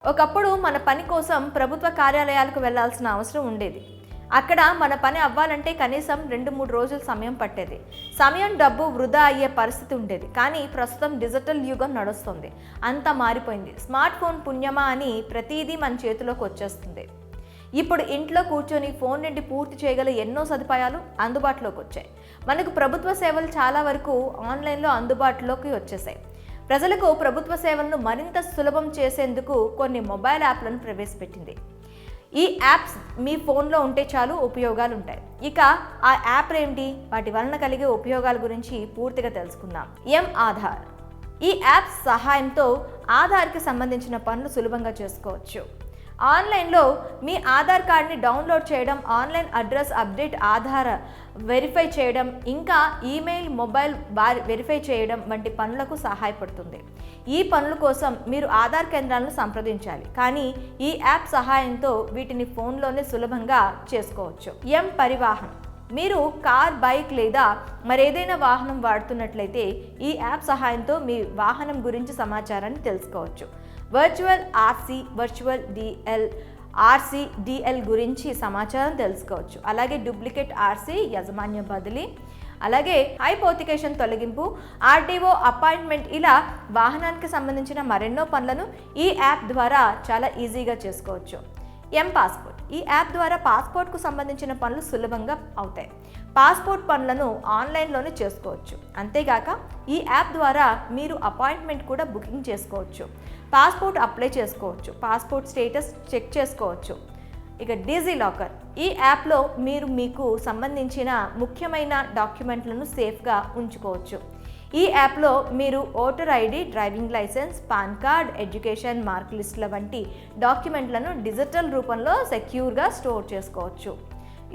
ఒకప్పుడు మన పని కోసం ప్రభుత్వ కార్యాలయాలకు వెళ్లాల్సిన అవసరం ఉండేది. అక్కడ మన పని అవ్వాలంటే కనీసం 2-3 రోజులు సమయం పట్టేది. సమయం, డబ్బు వృధా అయ్యే పరిస్థితి ఉండేది. కానీ ప్రస్తుతం డిజిటల్ యుగం నడుస్తుంది. అంతా మారిపోయింది. స్మార్ట్ ఫోన్ పుణ్యమా అని ప్రతిదీ మన చేతిలోకి వచ్చేస్తుంది. ఇప్పుడు ఇంట్లో కూర్చొని ఫోన్ నుండి పూర్తి చేయగల ఎన్నో సదుపాయాలు అందుబాటులోకి వచ్చాయి. మనకు ప్రభుత్వ సేవలు చాలా వరకు ఆన్లైన్లో అందుబాటులోకి వచ్చేసాయి. ప్రజలకు ప్రభుత్వ సేవలను మరింత సులభం చేసేందుకు కొన్ని మొబైల్ యాప్లను ప్రవేశపెట్టింది. ఈ యాప్స్ మీ ఫోన్లో ఉంటే చాలు ఉపయోగాలు ఉంటాయి. ఇక ఆ యాప్ ఏంటి, వాటి వలన కలిగే ఉపయోగాల గురించి పూర్తిగా తెలుసుకుందాం. ఆధార్. ఈ యాప్ సహాయంతో ఆధార్కి సంబంధించిన పనులు సులభంగా చేసుకోవచ్చు. ఆన్లైన్లో మీ ఆధార్ కార్డ్ని డౌన్లోడ్ చేయడం, online address update, Aadhaar verify చేయడం, ఇంకా ఈమెయిల్, మొబైల్ వెరిఫై చేయడం వంటి పనులకు సహాయపడుతుంది. ఈ పనుల కోసం మీరు ఆధార్ కేంద్రాలను సంప్రదించాలి, కానీ ఈ యాప్ సహాయంతో వీటిని ఫోన్లోనే సులభంగా చేసుకోవచ్చు. పరివాహన్. మీరు కార్, బైక్ లేదా మరేదైనా వాహనం వాడుతున్నట్లయితే ఈ యాప్ సహాయంతో మీ వాహనం గురించి సమాచారాన్ని తెలుసుకోవచ్చు. Virtual RC, virtual RC, DL గురించి సమాచారం తెలుసుకోవచ్చు. అలాగే డూప్లికేట్ ఆర్సీ, యాజమాన్య బదిలీ, అలాగే హైపోతికేషన్ తొలగింపు, ఆర్టీఓ అపాయింట్మెంట్, ఇలా వాహనానికి సంబంధించిన మరెన్నో పనులను ఈ యాప్ ద్వారా చాలా ఈజీగా చేసుకోవచ్చు. పాస్పోర్ట్. ఈ యాప్ ద్వారా పాస్పోర్ట్కు సంబంధించిన పనులు సులభంగా అవుతాయి. పాస్పోర్ట్ పనులను ఆన్లైన్లోనే చేసుకోవచ్చు. అంతేగాక ఈ యాప్ ద్వారా మీరు అపాయింట్మెంట్ కూడా బుకింగ్ చేసుకోవచ్చు. పాస్పోర్ట్ అప్లై చేసుకోవచ్చు. పాస్పోర్ట్ స్టేటస్ చెక్ చేసుకోవచ్చు. ఇక డిజిలాకర్. ఈ యాప్లో మీరు మీకు సంబంధించిన ముఖ్యమైన డాక్యుమెంట్లను సేఫ్గా ఉంచుకోవచ్చు. ఈ యాప్లో మీరు voter ID, driving licence, PAN card, education mark లిస్టుల వంటి డాక్యుమెంట్లను డిజిటల్ రూపంలో సెక్యూర్గా స్టోర్ చేసుకోవచ్చు.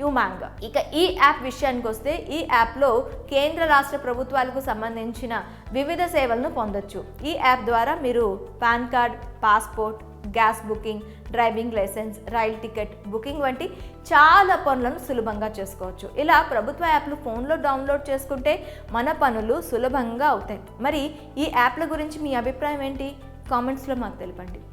యుమాంగ్. ఇక ఈ యాప్ విషయానికి వస్తే ఈ యాప్లో కేంద్ర రాష్ట్ర ప్రభుత్వాలకు సంబంధించిన వివిధ సేవలను పొందొచ్చు. ఈ యాప్ ద్వారా మీరు PAN card, passport, gas booking, driving licence, rail ticket booking వంటి చాలా పనులను సులభంగా చేసుకోవచ్చు. ఇలా ప్రభుత్వ యాప్లు ఫోన్లో డౌన్లోడ్ చేసుకుంటే మన పనులు సులభంగా అవుతాయి. మరి ఈ యాప్ల గురించి మీ అభిప్రాయం ఏంటి? కామెంట్స్లో మాకు తెలపండి.